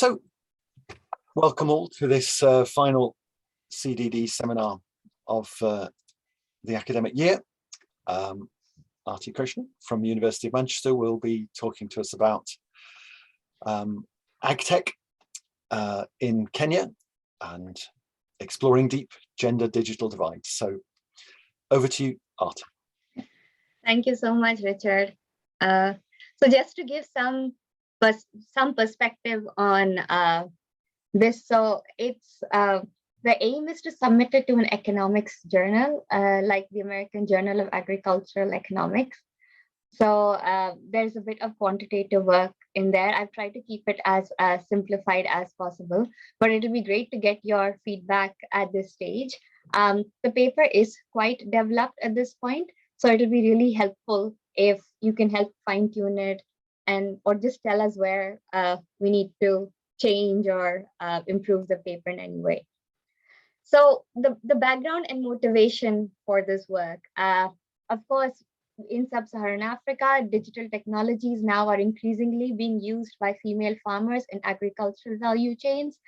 So, welcome all to this final CDD seminar of the academic year. Aarti Krishnan from the University of Manchester will be talking to us about agtech in Kenya and exploring deep gender digital divides. So over to you, Aarti. Thank you so much, Richard. So just to give some perspective on this, so it's the aim is to submit it to an economics journal, like the American Journal of Agricultural Economics. So there's a bit of quantitative work in there. I've tried to keep it as simplified as possible, but it would be great to get your feedback at this stage. The paper is quite developed at this point, so it will be really helpful if you can help fine tune it or just tell us where we need to change or improve the paper in any way. So the background and motivation for this work, of course, in sub-Saharan Africa, digital technologies now are increasingly being used by female farmers in agricultural value chains.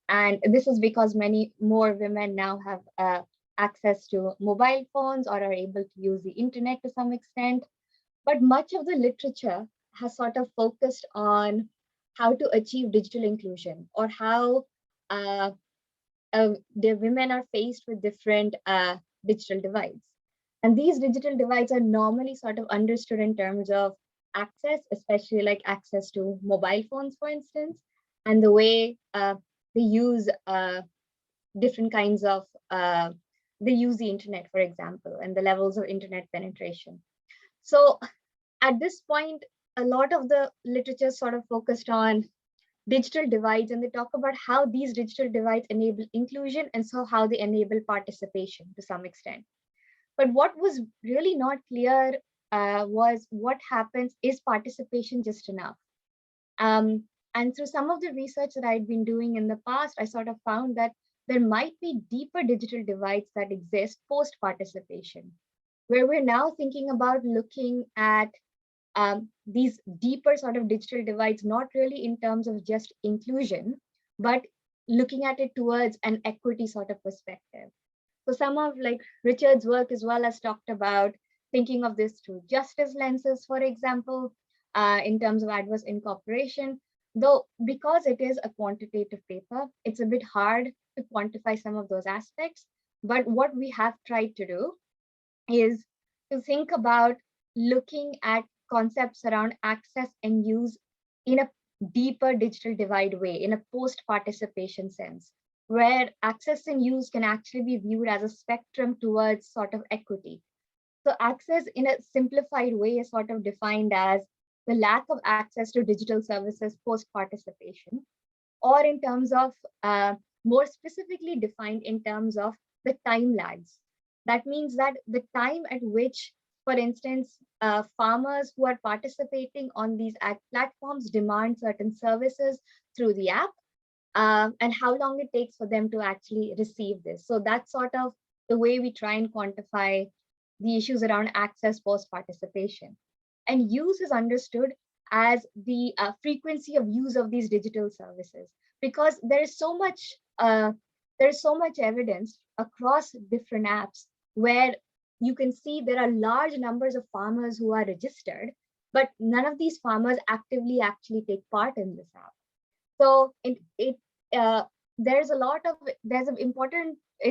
And this is because many more women now have access to mobile phones or are able to use the internet to some extent. But much of the literature has sort of focused on how to achieve digital inclusion or how the women are faced with different digital divides. And these digital divides are normally sort of understood in terms of access, especially like access to mobile phones, for instance, and the way they use different kinds of, they use the internet, for example, and the levels of internet penetration. So at this point, a lot of the literature sort of focused on digital divides, and they talk about how these digital divides enable inclusion and so how they enable participation to some extent. But what was really not clear was what happens, is participation just enough? And through some of the research that I'd been doing in the past, I sort of found that there might be deeper digital divides that exist post-participation, where we're now thinking about looking at these deeper sort of digital divides, not really in terms of just inclusion, but looking at it towards an equity sort of perspective. So some of like Richard's work as well has talked about thinking of this through justice lenses, for example, in terms of adverse incorporation, though because it is a quantitative paper, it's a bit hard to quantify some of those aspects. But what we have tried to do is to think about looking at concepts around access and use in a deeper digital divide way, in a post-participation sense, where access and use can actually be viewed as a spectrum towards sort of equity. So access in a simplified way is sort of defined as the lack of access to digital services post-participation, or in terms of more specifically defined in terms of the time lags. That means that the time at which, for instance, farmers who are participating on these ad platforms demand certain services through the app, and how long it takes for them to actually receive this. So that's sort of the way we try and quantify the issues around access post-participation. And use is understood as the frequency of use of these digital services, because there is so much evidence across different apps where you can see there are large numbers of farmers who are registered, but none of these farmers actively actually take part in this app. So it's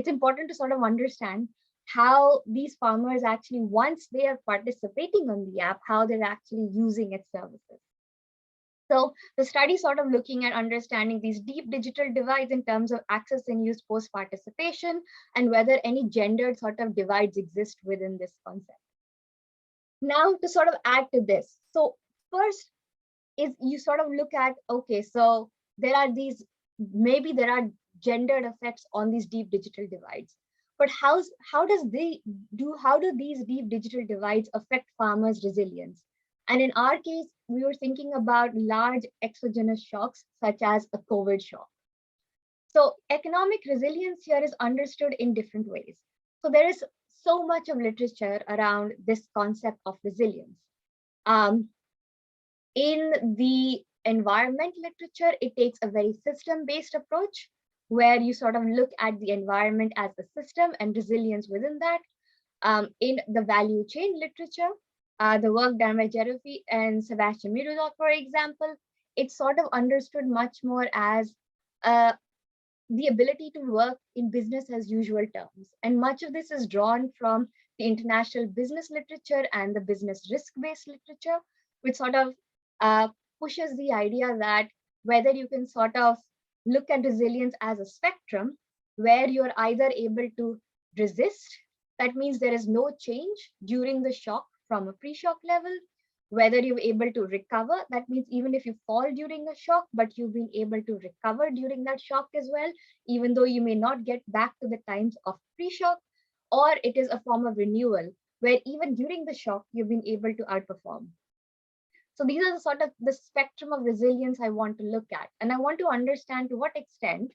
important to sort of understand how these farmers actually, once they are participating on the app, how they're actually using its services. So the study sort of looking at understanding these deep digital divides in terms of access and use post-participation, and whether any gendered sort of divides exist within this concept. Now to sort of add to this, so first is you sort of look at, okay, so there are these, maybe there are gendered effects on these deep digital divides, but how do these deep digital divides affect farmers' resilience? And in our case, we were thinking about large exogenous shocks, such as a COVID shock. So economic resilience here is understood in different ways. So there is so much of literature around this concept of resilience. In the environment literature, it takes a very system-based approach where you sort of look at the environment as a system and resilience within that. In the value chain literature, the work done by Jerofi and Sebastian Mirudot, for example, it's sort of understood much more as the ability to work in business as usual terms. And much of this is drawn from the international business literature and the business risk-based literature, which sort of pushes the idea that whether you can sort of look at resilience as a spectrum where you're either able to resist, that means there is no change during the shock from a pre-shock level, whether you're able to recover, that means even if you fall during a shock, but you've been able to recover during that shock as well, even though you may not get back to the times of pre-shock, or it is a form of renewal, where even during the shock, you've been able to outperform. So these are the sort of the spectrum of resilience I want to look at. And I want to understand to what extent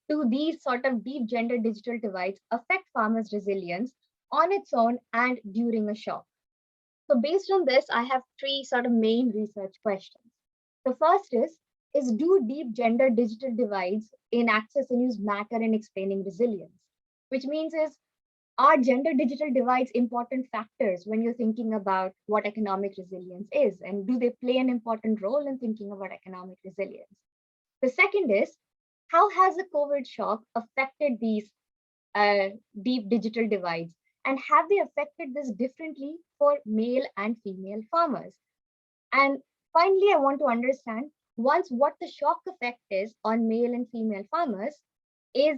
do these sort of deep gender digital divides affect farmers' resilience on its own and during a shock. So based on this, I have three sort of main research questions. The first is do deep gender digital divides in access and use matter in explaining resilience? Which means are gender digital divides important factors when you're thinking about what economic resilience is? And do they play an important role in thinking about economic resilience? The second is, how has the COVID shock affected these deep digital divides? And have they affected this differently for male and female farmers? And finally, I want to understand once what the shock effect is on male and female farmers is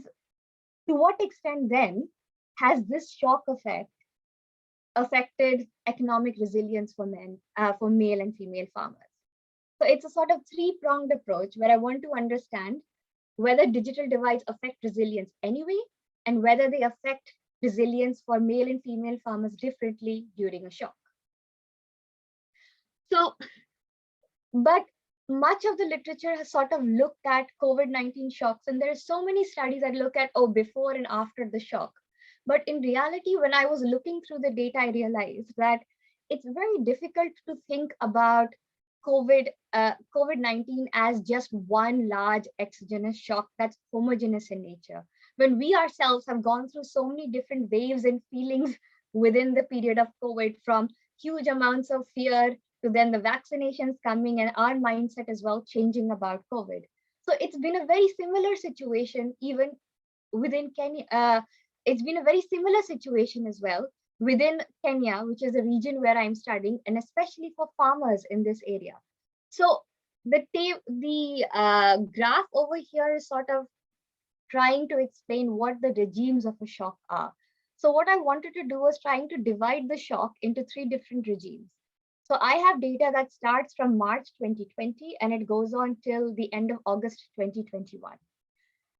to what extent then has this shock effect affected economic resilience for for male and female farmers? So it's a sort of three-pronged approach where I want to understand whether digital divides affect resilience anyway, and whether they affect resilience for male and female farmers differently during a shock. So, but much of the literature has sort of looked at COVID-19 shocks, and there are so many studies that look at, before and after the shock. But in reality, when I was looking through the data, I realized that it's very difficult to think about COVID-19 as just one large exogenous shock that's homogeneous in nature. When we ourselves have gone through so many different waves and feelings within the period of COVID, from huge amounts of fear to then the vaccinations coming and our mindset as well changing about COVID. So it's been a very similar situation even within Kenya. It's been a very similar situation as well within Kenya, which is a region where I'm studying, and especially for farmers in this area. So the graph over here is sort of trying to explain what the regimes of a shock are. So what I wanted to do was trying to divide the shock into three different regimes. So I have data that starts from March 2020 and it goes on till the end of August 2021.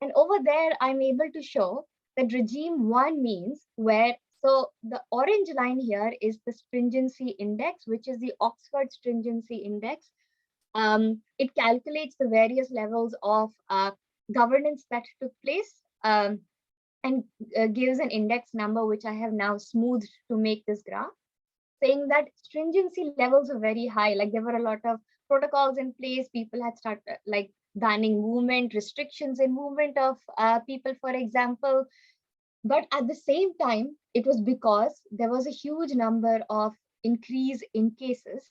And over there, I'm able to show that regime one means where, so the orange line here is the stringency index, which is the Oxford Stringency Index. It calculates the various levels of governance that took place and gives an index number, which I have now smoothed to make this graph, saying that stringency levels are very high. Like there were a lot of protocols in place. People had started like banning movement, restrictions in movement of people, for example. But at the same time, it was because there was a huge number of increase in cases,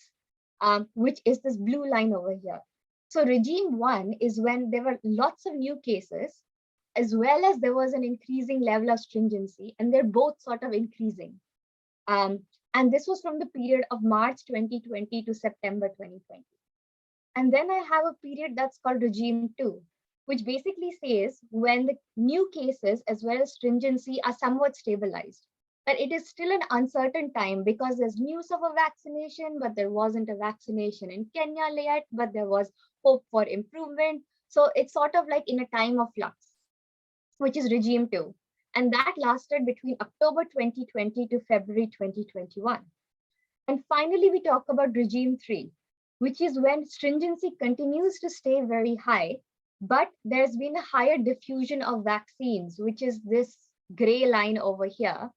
which is this blue line over here. So regime one is when there were lots of new cases, as well as there was an increasing level of stringency, and they're both sort of increasing. And this was from the period of March 2020 to September 2020. And then I have a period that's called regime two, which basically says when the new cases as well as stringency are somewhat stabilized. But it is still an uncertain time because there's news of a vaccination, but there wasn't a vaccination in Kenya yet, but there was hope for improvement. So it's sort of like in a time of flux, which is regime two. And that lasted between October 2020 to February 2021. And finally, we talk about regime three, which is when stringency continues to stay very high, but there's been a higher diffusion of vaccines, which is this gray line over here,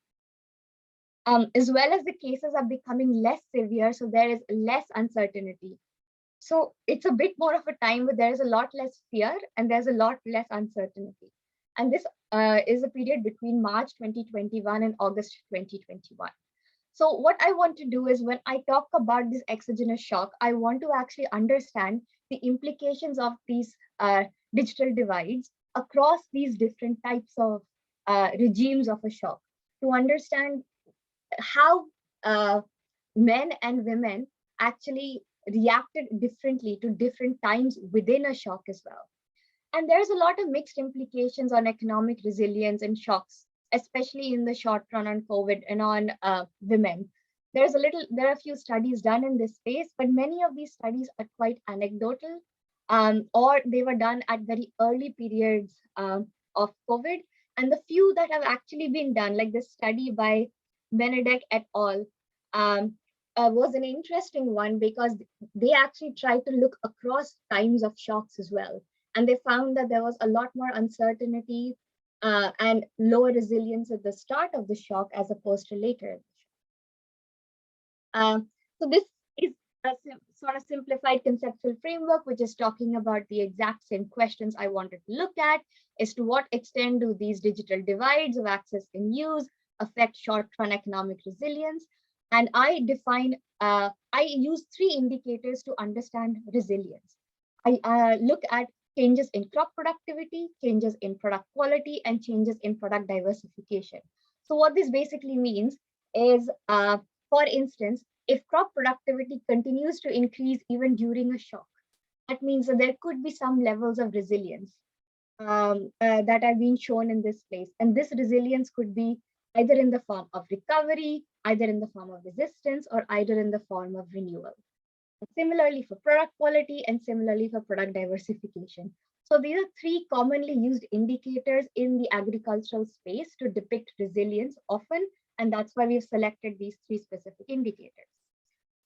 as well as the cases are becoming less severe, so there is less uncertainty. So it's a bit more of a time where there's a lot less fear and there's a lot less uncertainty. And this is a period between March 2021 and August 2021. So what I want to do is when I talk about this exogenous shock, I want to actually understand the implications of these digital divides across these different types of regimes of a shock, to understand how men and women actually reacted differently to different times within a shock as well. And there's a lot of mixed implications on economic resilience and shocks, especially in the short run on COVID and on women. There are a few studies done in this space, but many of these studies are quite anecdotal, or they were done at very early periods of COVID. And the few that have actually been done, like this study by Benedek et al., was an interesting one because they actually tried to look across times of shocks as well. And they found that there was a lot more uncertainty and lower resilience at the start of the shock as opposed to later. So this is a sort of simplified conceptual framework, which is talking about the exact same questions I wanted to look at, as to what extent do these digital divides of access and use affect short-run economic resilience. And I use 3 indicators to understand resilience. I look at changes in crop productivity, changes in product quality, and changes in product diversification. So what this basically means is, for instance, if crop productivity continues to increase even during a shock, that means that there could be some levels of resilience that are being shown in this place. And this resilience could be either in the form of recovery, either in the form of resistance, or either in the form of renewal. Similarly for product quality and similarly for product diversification. So these are 3 commonly used indicators in the agricultural space to depict resilience often, and that's why we've selected these 3 specific indicators.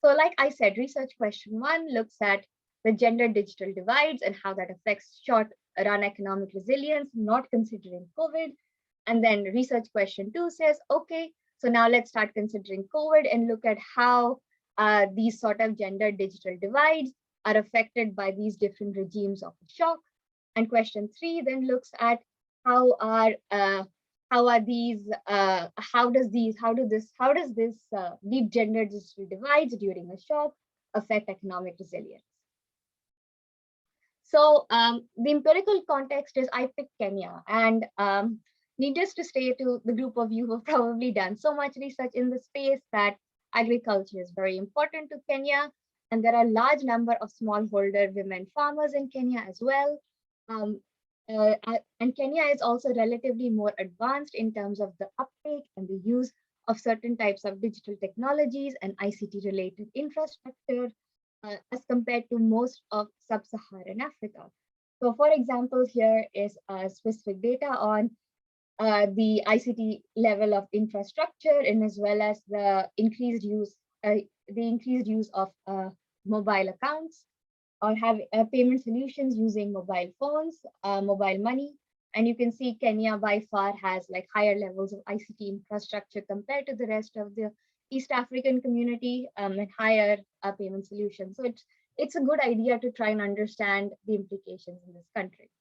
So like I said, research question 1 looks at the gender digital divides and how that affects short-run economic resilience, not considering COVID. And then research question 2 says, okay, so now let's start considering COVID and look at how these sort of gender digital divides are affected by these different regimes of shock. And question 3 then looks at how does this deep gender digital divides during a shock affect economic resilience. So the empirical context is I picked Kenya, and needless to say to the group of you who have probably done so much research in the space that agriculture is very important to Kenya, and there are a large number of smallholder women farmers in Kenya as well. And Kenya is also relatively more advanced in terms of the uptake and the use of certain types of digital technologies and ICT related infrastructure as compared to most of sub-Saharan Africa. So for example, here is specific data on the ICT level of infrastructure, and as well as the increased use of mobile accounts, or have payment solutions using mobile phones, mobile money. And you can see Kenya by far has like higher levels of ICT infrastructure compared to the rest of the East African community, and higher payment solutions. So it's a good idea to try and understand the implications in this country.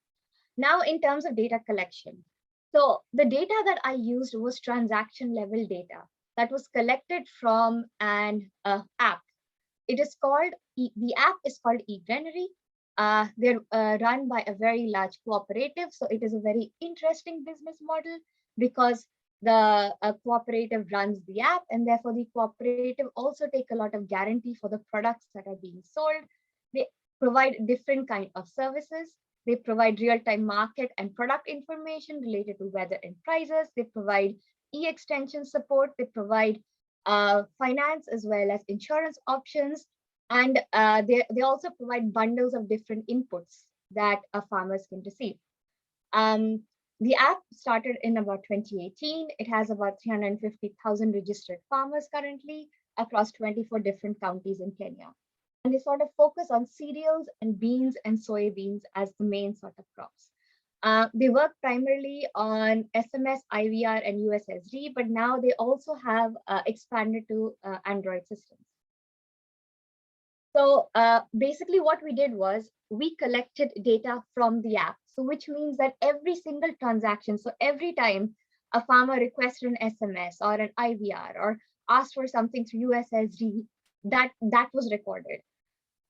Now, in terms of data collection, so the data that I used was transaction level data that was collected from an app. It is called, the app is called eGranary. They're run by a very large cooperative. So it is a very interesting business model because the cooperative runs the app, and therefore the cooperative also take a lot of guarantee for the products that are being sold. They provide different kind of services. They provide real-time market and product information related to weather and prices. They provide e-extension support. They provide finance as well as insurance options. And they also provide bundles of different inputs that farmers can receive. The app started in about 2018. It has about 350,000 registered farmers currently across 24 different counties in Kenya. And they sort of focus on cereals and beans and soybeans as the main sort of crops. They work primarily on SMS, IVR, and USSD, but now they also have expanded to Android systems. So basically what we did was we collected data from the app. So which means that every single transaction, so every time a farmer requested an SMS or an IVR or asked for something through USSD, that was recorded.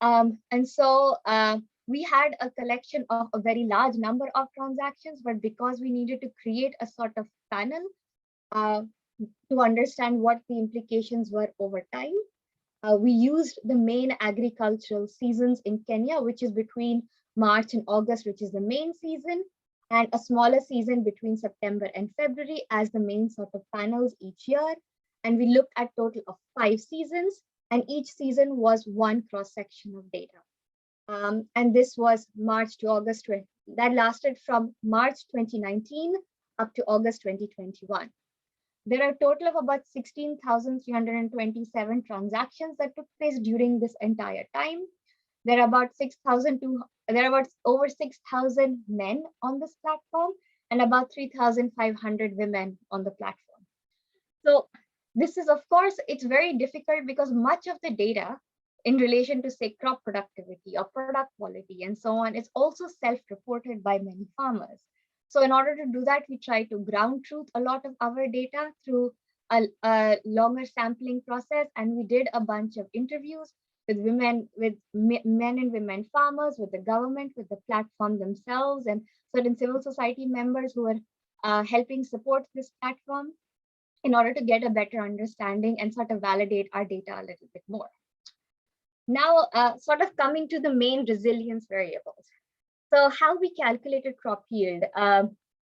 And so we had a collection of a very large number of transactions, but because we needed to create a sort of panel to understand what the implications were over time, we used the main agricultural seasons in Kenya, which is between March and August, which is the main season, and a smaller season between September and February as the main sort of panels each year. And we looked at total of 5 seasons, and each season was one cross-section of data. And this was March to August, that lasted from March 2019 up to August 2021. There are a total of about 16,327 transactions that took place during this entire time. There are about over 6,000 men on this platform and about 3,500 women on the platform. So this is, of course, it's very difficult because much of the data in relation to, say, crop productivity or product quality and so on is also self-reported by many farmers. So in order to do that, we try to ground truth a lot of our data through a longer sampling process. And we did a bunch of interviews with men and women farmers, with the government, with the platform themselves, and certain civil society members who are helping support this platform in order to get a better understanding and sort of validate our data a little bit more. Now, sort of coming to the main resilience variables. So how we calculated crop yield.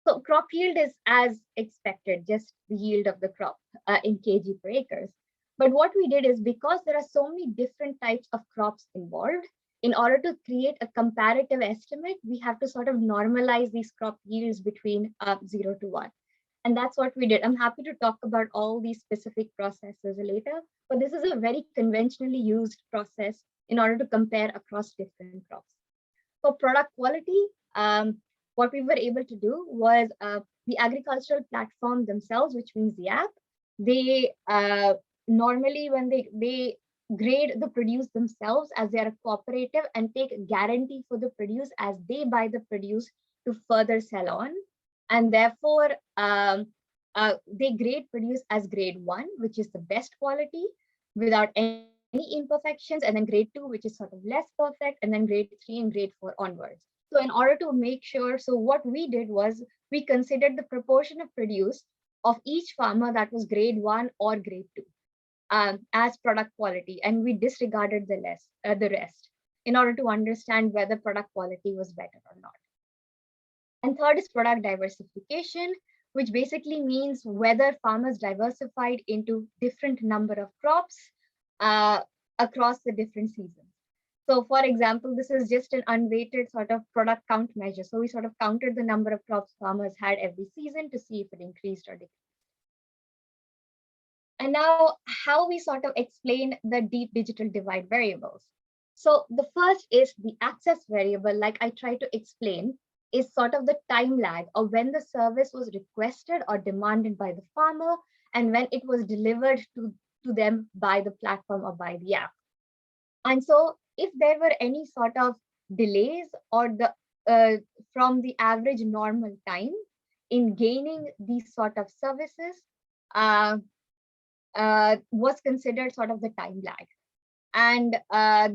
So crop yield is as expected, just the yield of the crop in kg per acres. But what we did is, because there are so many different types of crops involved, in order to create a comparative estimate, we have to sort of normalize these crop yields between 0 to 1. And that's what we did. I'm happy to talk about all these specific processes later, but this is a very conventionally used process in order to compare across different crops. For product quality, what we were able to do was the agricultural platform themselves, which means the app, they normally, when they grade the produce themselves as they are a cooperative and take a guarantee for the produce as they buy the produce to further sell on. And therefore, they grade produce as grade 1, which is the best quality without any imperfections, and then grade 2, which is sort of less perfect, and then grade 3 and grade 4 onwards. So in order to make sure, so what we did was we considered the proportion of produce of each farmer that was grade 1 or grade 2 as product quality, and we disregarded the rest in order to understand whether product quality was better or not. And third is product diversification, which basically means whether farmers diversified into different number of crops across the different seasons. So for example, this is just an unweighted sort of product count measure. So we sort of counted the number of crops farmers had every season to see if it increased or decreased. And now how we sort of explain the deep digital divide variables. So the first is the access variable, like I tried to explain, is sort of the time lag of when the service was requested or demanded by the farmer and when it was delivered to them by the platform or by the app. And so if there were any sort of delays or from the average normal time in gaining these sort of services was considered sort of the time lag. And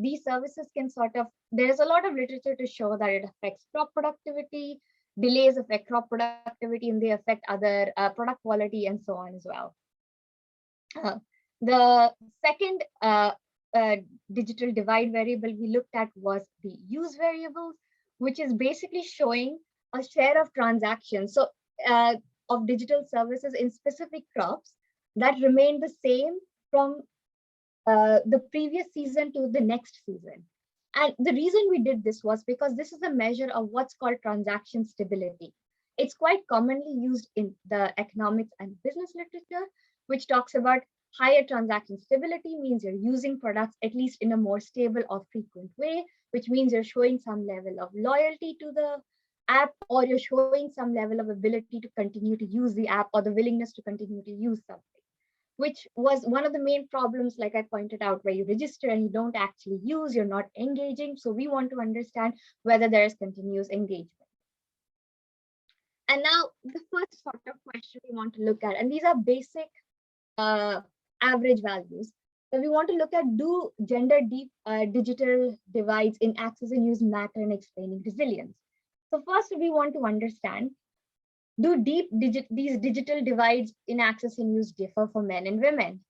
these services can sort of, there's a lot of literature to show that it affects crop productivity, delays affect crop productivity, and they affect other product quality and so on as well. The second digital divide variable we looked at was the use variables, which is basically showing a share of transactions, so of digital services in specific crops that remain the same from the previous season to the next season. And the reason we did this was because this is a measure of what's called transaction stability. It's quite commonly used in the economics and business literature, which talks about higher transaction stability means you're using products at least in a more stable or frequent way, which means you're showing some level of loyalty to the app, or you're showing some level of ability to continue to use the app or the willingness to continue to use something. which was one of the main problems, like I pointed out, where you register and you don't actually use, you're not engaging. So we want to understand whether there is continuous engagement. And now the first sort of question we want to look at, and these are basic average values. So we want to look at, do gender digital divides in access and use matter in explaining resilience? So first we want to understand, do these digital divides in access and use differ for men and women?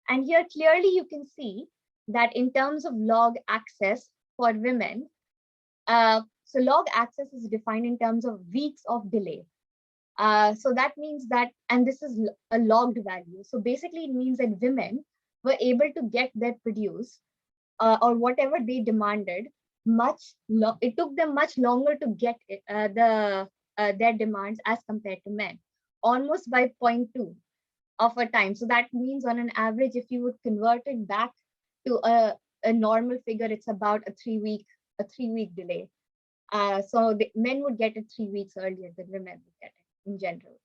And here clearly you can see that in terms of log access for women, so log access is defined in terms of weeks of delay. So that means that, and this is a logged value. So basically it means that women were able to get their produce or whatever they demanded it took them much longer to get their demands as compared to men, almost by 0.2 of a time. So that means on an average, if you would convert it back to a normal figure, it's about a 3-week delay. So the men would get it 3 weeks earlier than women would get it in general.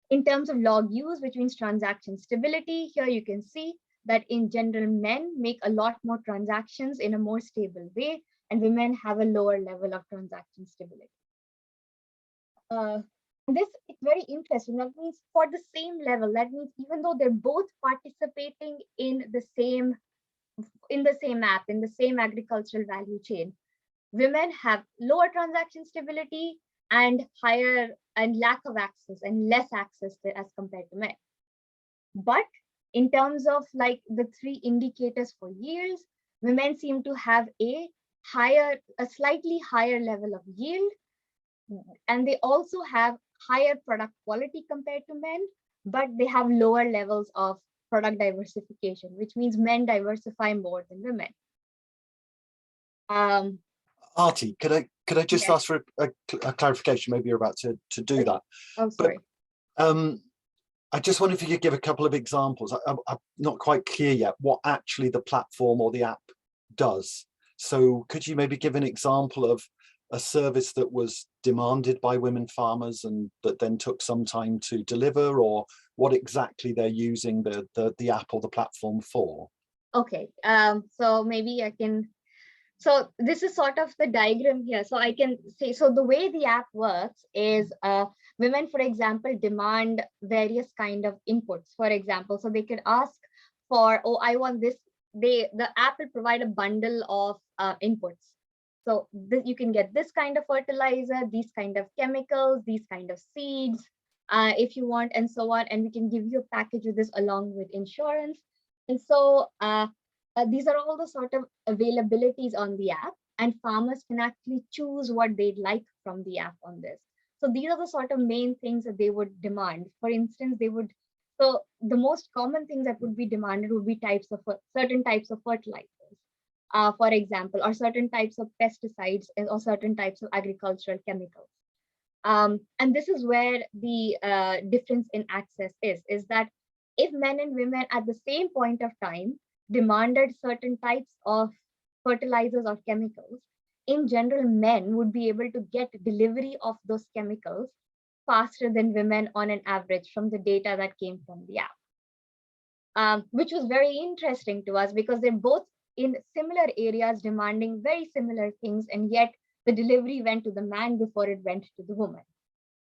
In terms of log use, which means transaction stability, here you can see that in general, men make a lot more transactions in a more stable way, and women have a lower level of transaction stability. This is very interesting. That means for the same level, that means even though they're both participating in the same app, in the same agricultural value chain, women have lower transaction stability and higher and lack of access and less access as compared to men. But in terms of like the 3 indicators for yields, women seem to have a slightly higher level of yield, and they also have higher product quality compared to men, but they have lower levels of product diversification, which means men diversify more than women. Aarti, could I just yes. ask for a clarification? Maybe you're about to do that. Oh, sorry. But, I just wonder if you could give a couple of examples. I'm not quite clear yet what actually the platform or the app does. So could you maybe give an example of a service that was demanded by women farmers and that then took some time to deliver, or what exactly they're using the app or the platform for? Okay, so maybe I can. So this is sort of the diagram here. So I can say, so the way the app works is women, for example, demand various kind of inputs, for example. So they could ask for, oh, I want this. The app will provide a bundle of inputs. So you can get this kind of fertilizer, these kind of chemicals, these kind of seeds, if you want, and so on. And we can give you a package with this along with insurance. And so these are all the sort of availabilities on the app, and farmers can actually choose what they'd like from the app on this. So these are the sort of main things that they would demand. For instance, so the most common things that would be demanded would be certain types of fertilizers, for example, or certain types of pesticides or certain types of agricultural chemicals. And this is where the difference in access is that if men and women at the same point of time demanded certain types of fertilizers or chemicals, in general, men would be able to get delivery of those chemicals faster than women on an average from the data that came from the app, which was very interesting to us because they're both in similar areas demanding very similar things, and yet the delivery went to the man before it went to the woman.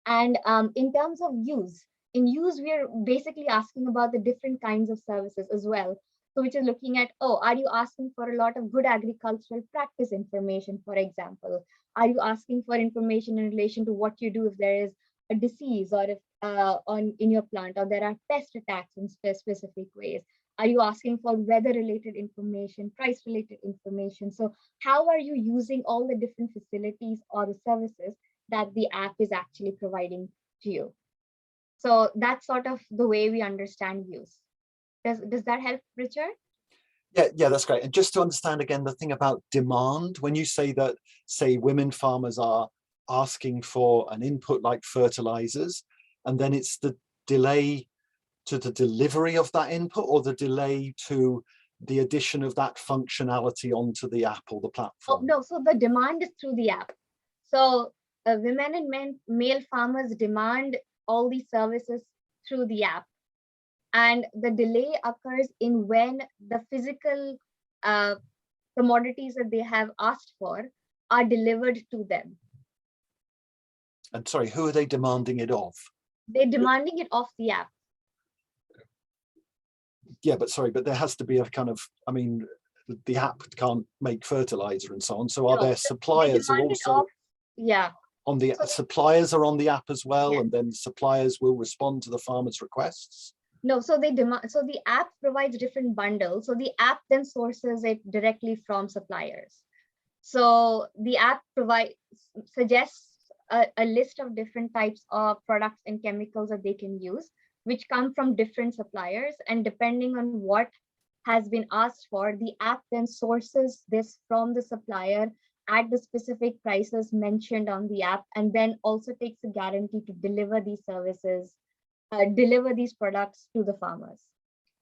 And in terms of use, we're basically asking about the different kinds of services as well. So which is looking at, are you asking for a lot of good agricultural practice information, for example? Are you asking for information in relation to what you do if there is a disease, or if in your plant, or there are pest attacks in specific ways? Are you asking for weather-related information, price-related information? So how are you using all the different facilities or the services that the app is actually providing to you? So that's sort of the way we understand use. Does that help, Richard? Yeah, that's great. And just to understand again, the thing about demand, when you say that, say, women farmers are asking for an input like fertilizers, and then it's the delay to the delivery of that input, or the delay to the addition of that functionality onto the app or the platform? Oh, no, so the demand is through the app. So women and male farmers demand all these services through the app. and the delay occurs in when the physical commodities that they have asked for are delivered to them. And sorry, who are they demanding it of? They're demanding it off the app. Yeah, but sorry, but there has to be a kind of, I mean, the app can't make fertilizer and so on. So are No, there suppliers are also yeah. on the So, suppliers are on the app as well, yeah. and then suppliers will respond to the farmers' requests? No, so they demand, so the app provides different bundles. So the app then sources it directly from suppliers. So the app suggests a list of different types of products and chemicals that they can use, which come from different suppliers. And depending on what has been asked for, the app then sources this from the supplier at the specific prices mentioned on the app, and then also takes a guarantee to deliver these services, deliver these products to the farmers.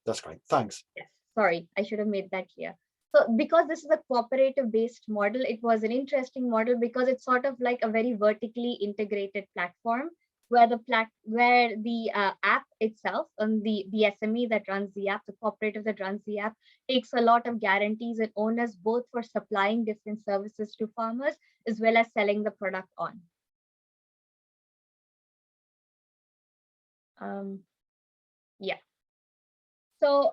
That's great. Thanks. Yes, sorry, I should have made that clear. So because this is a cooperative based model, it was an interesting model because it's sort of like a very vertically integrated platform where the app itself and the SME that runs the app, the cooperative that runs the app, takes a lot of guarantees and owners both for supplying different services to farmers as well as selling the product on. Yeah. So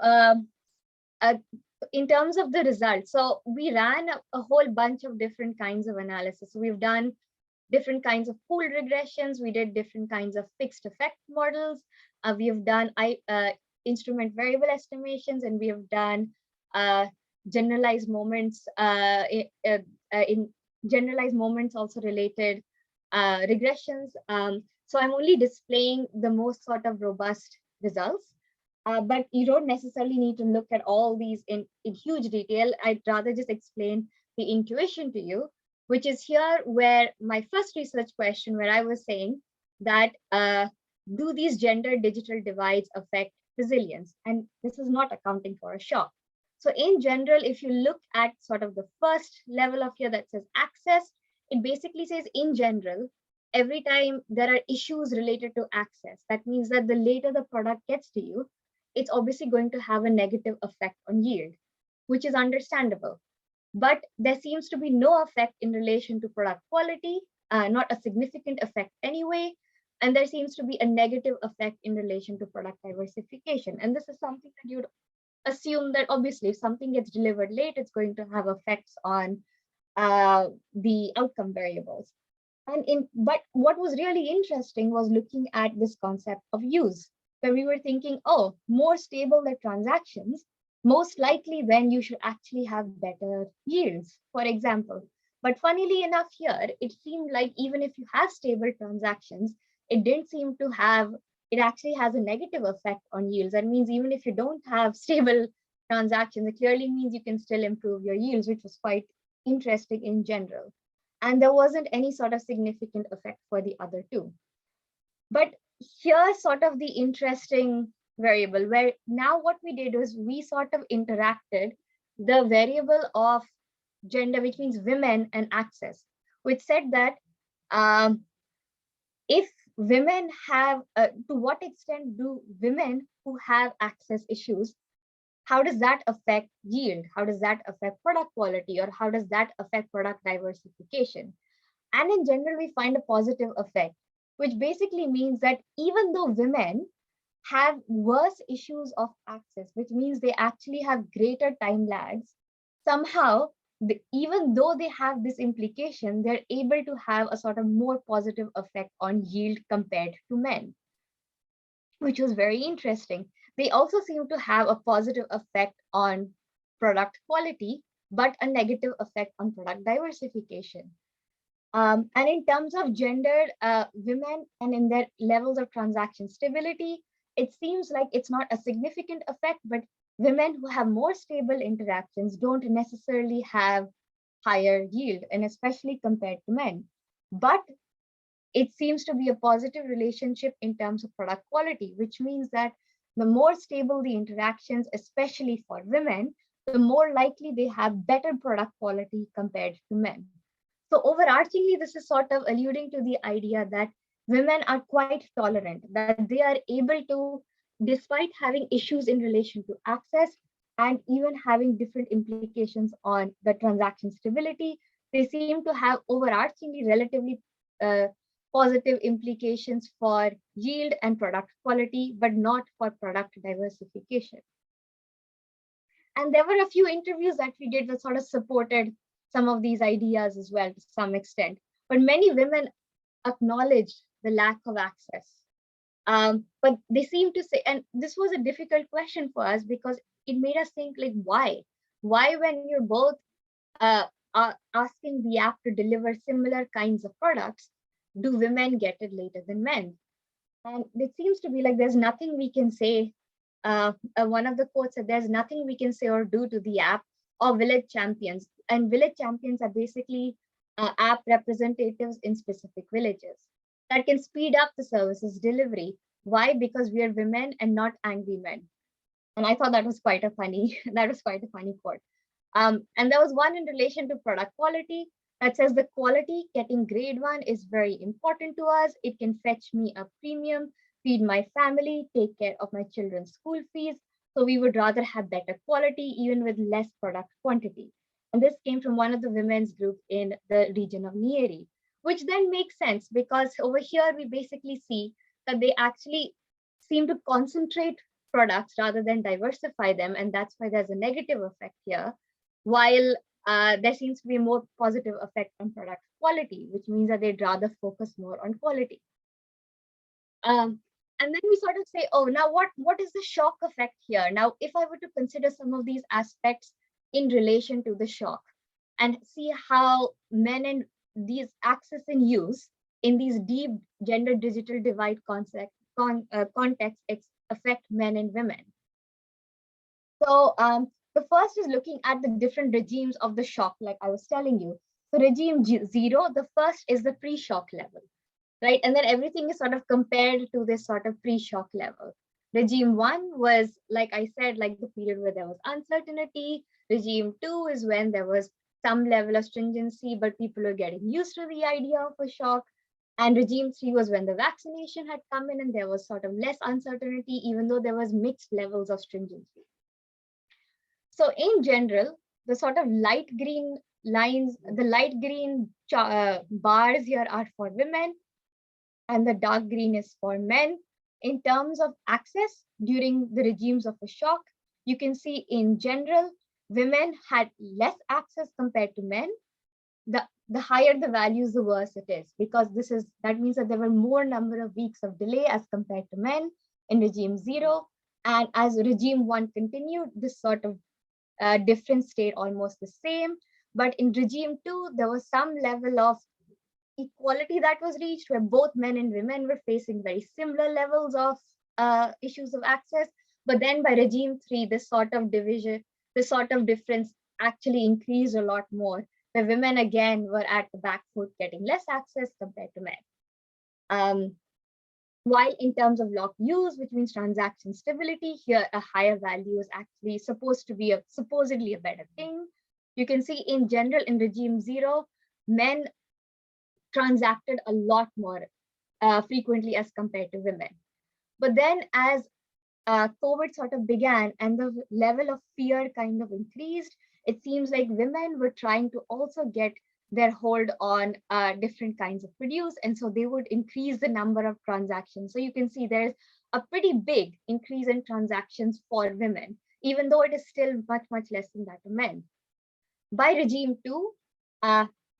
in terms of the results, so we ran a whole bunch of different kinds of analysis. So we've done different kinds of pooled regressions. We did different kinds of fixed effect models. We have done instrument variable estimations, and we have done generalized moments in generalized moments also related regressions. So I'm only displaying the most sort of robust results. But you don't necessarily need to look at all these in huge detail. I'd rather just explain the intuition to you, which is here where my first research question, where I was saying that do these gender digital divides affect resilience? And this is not accounting for a shock. So in general, if you look at sort of the first level of here that says access, it basically says in general, every time there are issues related to access, that means that the later the product gets to you, it's obviously going to have a negative effect on yield, which is understandable. But there seems to be no effect in relation to product quality, not a significant effect anyway. And there seems to be a negative effect in relation to product diversification. And this is something that you'd assume that obviously if something gets delivered late, it's going to have effects on the outcome variables. But what was really interesting was looking at this concept of use, where we were thinking, oh, more stable the transactions, most likely then you should actually have better yields, for example. But funnily enough here, it seemed like even if you have stable transactions, it didn't seem to have, it actually has a negative effect on yields. That means even if you don't have stable transactions, it clearly means you can still improve your yields, which was quite interesting in general. And there wasn't any sort of significant effect for the other two. But here's sort of the interesting variable, where now what we did was we sort of interacted the variable of gender, which means women and access, which said that if women have, to what extent do women who have access issues, how does that affect yield? How does that affect product quality? Or how does that affect product diversification? And in general, we find a positive effect, which basically means that even though women have worse issues of access, which means they actually have greater time lags, somehow, even though they have this implication, they're able to have a sort of more positive effect on yield compared to men, which was very interesting. They also seem to have a positive effect on product quality, but a negative effect on product diversification. And in terms of gender, women and in their levels of transaction stability, it seems like it's not a significant effect, but women who have more stable interactions don't necessarily have higher yield, and especially compared to men. But it seems to be a positive relationship in terms of product quality, which means that the more stable the interactions, especially for women, the more likely they have better product quality compared to men. So overarchingly, this is sort of alluding to the idea that women are quite tolerant, that they are able to despite having issues in relation to access and even having different implications on the transaction stability, they seem to have overarchingly relatively uh, positive implications for yield and product quality, but not for product diversification. And there were a few interviews that we did that sort of supported some of these ideas as well to some extent. But many women acknowledged the lack of access. But they seem to say, and this was a difficult question for us because it made us think like, why? Why when you're both are asking the app to deliver similar kinds of products, do women get it later than men? And it seems to be like there's nothing we can say. One of the quotes said, there's nothing we can say or do to the app or village champions. And village champions are basically app representatives in specific villages that can speed up the services delivery. Why? Because we are women and not angry men. And I thought that was quite a funny, that was quite a funny quote. And there was one in relation to product quality that says the quality getting grade 1 is very important to us. It can fetch me a premium, feed my family, take care of my children's school fees. So we would rather have better quality, even with less product quantity. And this came from one of the women's group in the region of Nyeri, which then makes sense because over here we basically see that they actually seem to concentrate products rather than diversify them. And that's why there's a negative effect here while there seems to be a more positive effect on product quality, which means that they'd rather focus more on quality. And then we sort of say, oh, now what is the shock effect here? Now, if I were to consider some of these aspects in relation to the shock and see how men and these access and use in these deep gender digital divide contexts affect men and women. So the first is looking at the different regimes of the shock, like I was telling you. So regime 0, the first is the pre-shock level, right? And then everything is sort of compared to this sort of pre-shock level. Regime 1 was, like I said, like the period where there was uncertainty. Regime 2 is when there was some level of stringency, but people were getting used to the idea of a shock. And regime 3 was when the vaccination had come in and there was sort of less uncertainty, even though there was mixed levels of stringency. So in general, the sort of light green lines, the light green bars here are for women and the dark green is for men. In terms of access during the regimes of a shock, you can see in general, women had less access compared to men. The higher the values, the worse it is, because that means that there were more number of weeks of delay as compared to men in regime 0. And as regime 1 continued, this sort of difference stayed almost the same. But in regime 2, there was some level of equality that was reached where both men and women were facing very similar levels of issues of access. But then by regime 3, this sort of difference actually increased a lot more. The women again were at the back foot getting less access compared to men. While in terms of lock use, which means transaction stability, here a higher value is actually supposedly a better thing. You can see in general in regime 0, men transacted a lot more frequently as compared to women. But then as COVID sort of began and the level of fear kind of increased, it seems like women were trying to also get their hold on different kinds of produce. And so they would increase the number of transactions. So you can see there's a pretty big increase in transactions for women, even though it is still much, much less than that of men. By regime 2,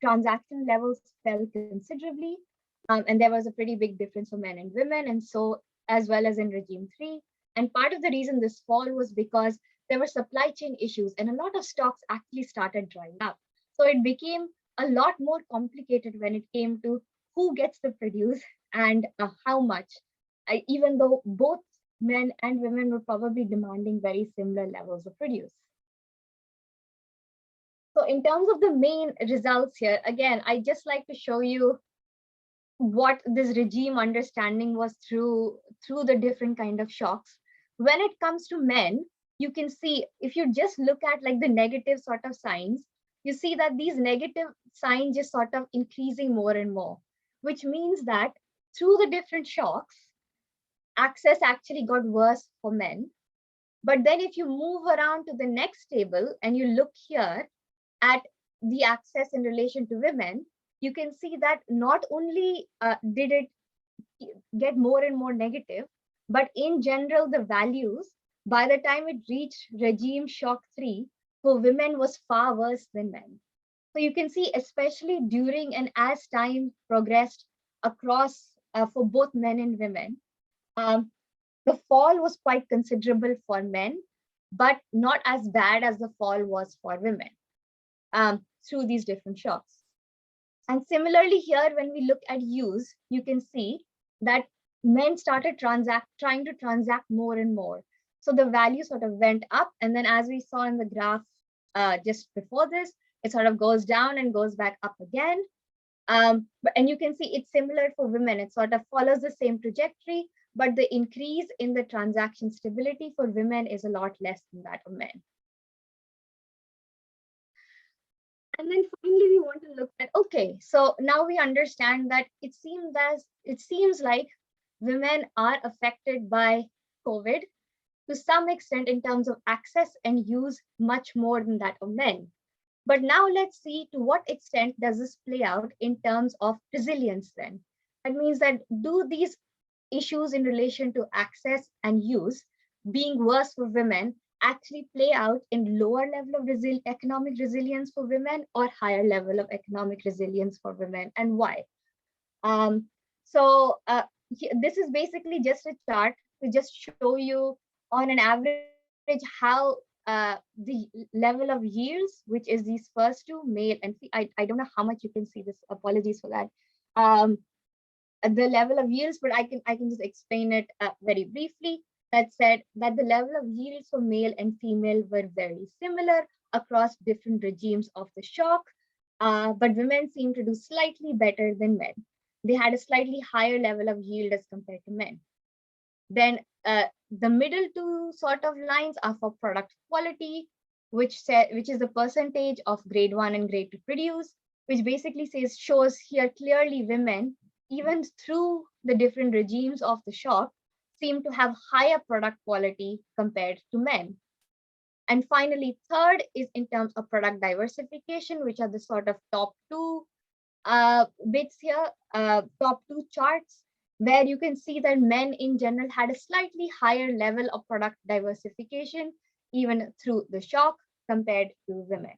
transaction levels fell considerably. And there was a pretty big difference for men and women. And so as well as in regime 3. And part of the reason this fall was because there were supply chain issues and a lot of stocks actually started drying up. So it became a lot more complicated when it came to who gets the produce and how much, even though both men and women were probably demanding very similar levels of produce. So in terms of the main results here, again, I just like to show you what this regime understanding was through the different kind of shocks. When it comes to men, you can see if you just look at like the negative sort of signs, you see that these negative signs just sort of increasing more and more, which means that through the different shocks, access actually got worse for men. But then if you move around to the next table and you look here at the access in relation to women, you can see that not only did it get more and more negative, but in general, the values, by the time it reached regime shock 3, for women was far worse than men. So you can see, especially during and as time progressed across for both men and women, um, the fall was quite considerable for men, but not as bad as the fall was for women through these different shocks. And similarly here, when we look at use, you can see that men started trying to transact more and more. So the value sort of went up. And then as we saw in the graph just before this, it sort of goes down and goes back up again. And you can see it's similar for women. It sort of follows the same trajectory, but the increase in the transaction stability for women is a lot less than that of men. And then finally, we want to look at, okay, so now we understand that it seems like women are affected by COVID to some extent in terms of access and use much more than that of men. But now let's see to what extent does this play out in terms of resilience then. That means that do these issues in relation to access and use being worse for women actually play out in lower level of economic resilience for women or higher level of economic resilience for women, and why? This is basically just a chart to just show you on an average how the level of yields, which is these first two, male and female, I don't know how much you can see this, apologies for that, the level of yields, but I can just explain it very briefly. That said, that the level of yields for male and female were very similar across different regimes of the shock, but women seem to do slightly better than men. They had a slightly higher level of yield as compared to men. Then the middle two sort of lines are for product quality, which is the percentage of grade 1 and grade 2 produce, which basically shows here clearly women, even through the different regimes of the shock, seem to have higher product quality compared to men. And finally, third is in terms of product diversification, which are the sort of top two bits here, top two charts, where you can see that men in general had a slightly higher level of product diversification, even through the shock compared to women.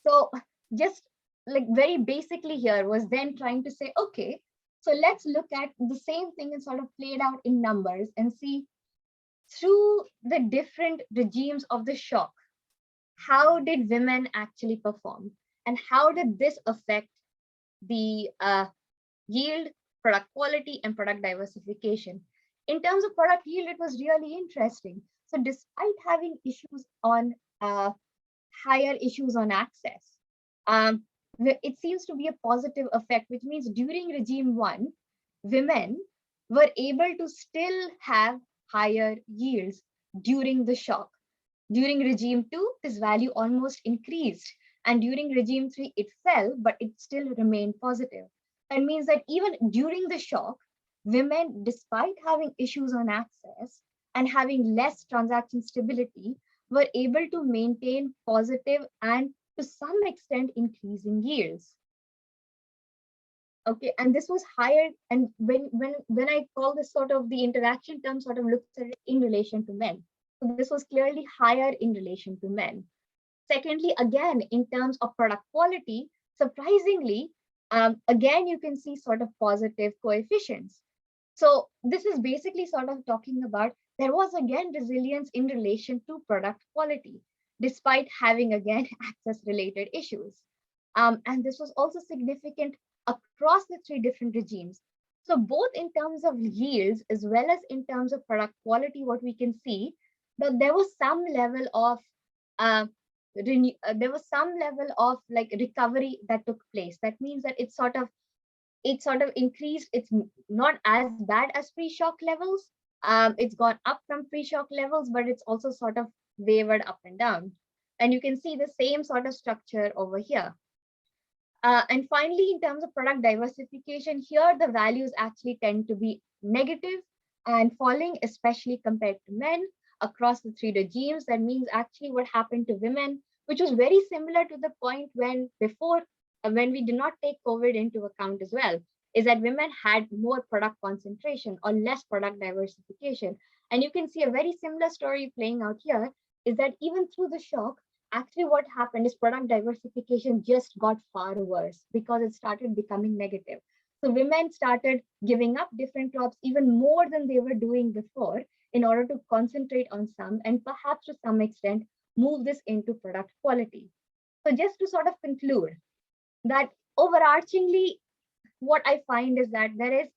So just like very basically here was then trying to say, okay, so let's look at the same thing and sort of play it out in numbers and see through the different regimes of the shock, how did women actually perform? And how did this affect the yield, product quality, and product diversification? In terms of product yield, it was really interesting. So despite having issues on higher issues on access, it seems to be a positive effect, which means during regime 1, women were able to still have higher yields during the shock. During regime 2, this value almost increased. And during regime 3, it fell, but it still remained positive. That means that even during the shock, women, despite having issues on access and having less transaction stability, were able to maintain positive and to some extent increasing yields. Okay, and this was higher. And when I call this sort of the interaction term sort of looks at it in relation to men. So this was clearly higher in relation to men. Secondly, again, in terms of product quality, surprisingly, again, you can see sort of positive coefficients. So this is basically sort of talking about there was again resilience in relation to product quality, despite having again access related issues. And this was also significant across the 3 different regimes. So both in terms of yields as well as in terms of product quality, what we can see that there was some level of like recovery that took place. That means that it sort of increased. It's not as bad as pre-shock levels. It's gone up from pre-shock levels, but it's also sort of wavered up and down. And you can see the same sort of structure over here. And finally, in terms of product diversification, here the values actually tend to be negative and falling, especially compared to men across the three regimes. That means actually what happened to women, which was very similar to the point when before, when we did not take COVID into account as well, is that women had more product concentration or less product diversification. And you can see a very similar story playing out here, is that even through the shock, actually what happened is product diversification just got far worse because it started becoming negative. So women started giving up different crops even more than they were doing before in order to concentrate on some and perhaps to some extent move this into product quality. So just to sort of conclude that overarchingly, what I find is that there is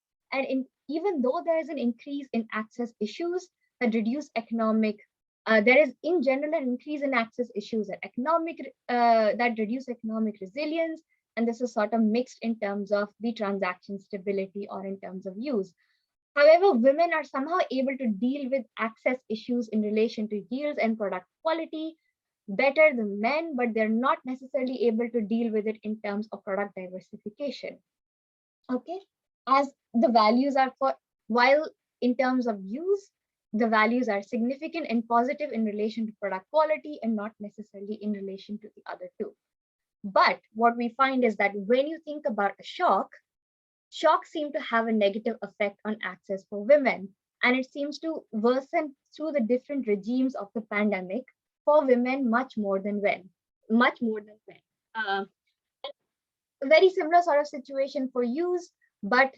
even though there is an increase in access issues that reduce economic there is in general an increase in access issues that reduce economic resilience, and this is sort of mixed in terms of the transaction stability or in terms of use. However, women are somehow able to deal with access issues in relation to yields and product quality better than men, but they're not necessarily able to deal with it in terms of product diversification. Okay, as the values are while in terms of use, the values are significant and positive in relation to product quality and not necessarily in relation to the other two. But what we find is that when you think about a shock, shocks seem to have a negative effect on access for women, and it seems to worsen through the different regimes of the pandemic for women much more than men. A very similar sort of situation for use, but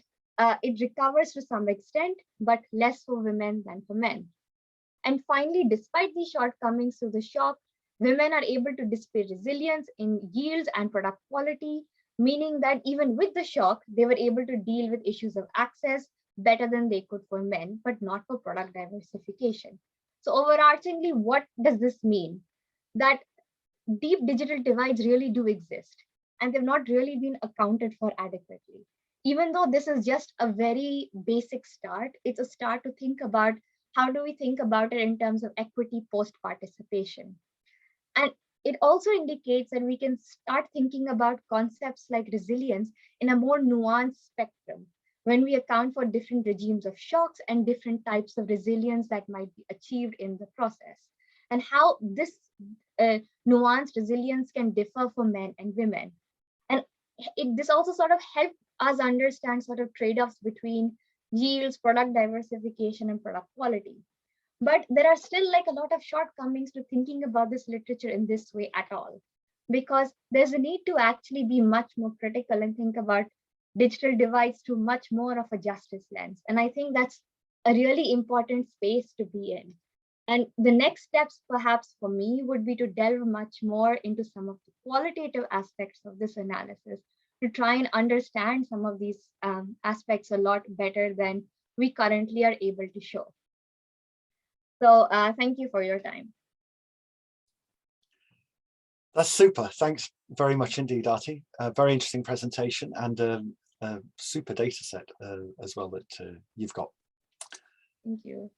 it recovers to some extent, but less for women than for men. And finally, despite these shortcomings through the shock, women are able to display resilience in yields and product quality, meaning that even with the shock, they were able to deal with issues of access better than they could for men, but not for product diversification. So overarchingly, what does this mean? That deep digital divides really do exist, and they've not really been accounted for adequately. Even though this is just a very basic start, it's a start to think about how do we think about it in terms of equity post-participation. And it also indicates that we can start thinking about concepts like resilience in a more nuanced spectrum when we account for different regimes of shocks and different types of resilience that might be achieved in the process, and how this nuanced resilience can differ for men and women. And this also sort of helps us understand sort of trade-offs between yields, product diversification, and product quality. But there are still like a lot of shortcomings to thinking about this literature in this way at all, because there's a need to actually be much more critical and think about digital divides through much more of a justice lens. And I think that's a really important space to be in. And the next steps, perhaps for me, would be to delve much more into some of the qualitative aspects of this analysis to try and understand some of these aspects a lot better than we currently are able to show. So thank you for your time. That's super. Thanks very much indeed, Aarti. Very interesting presentation and a super data set as well that you've got. Thank you.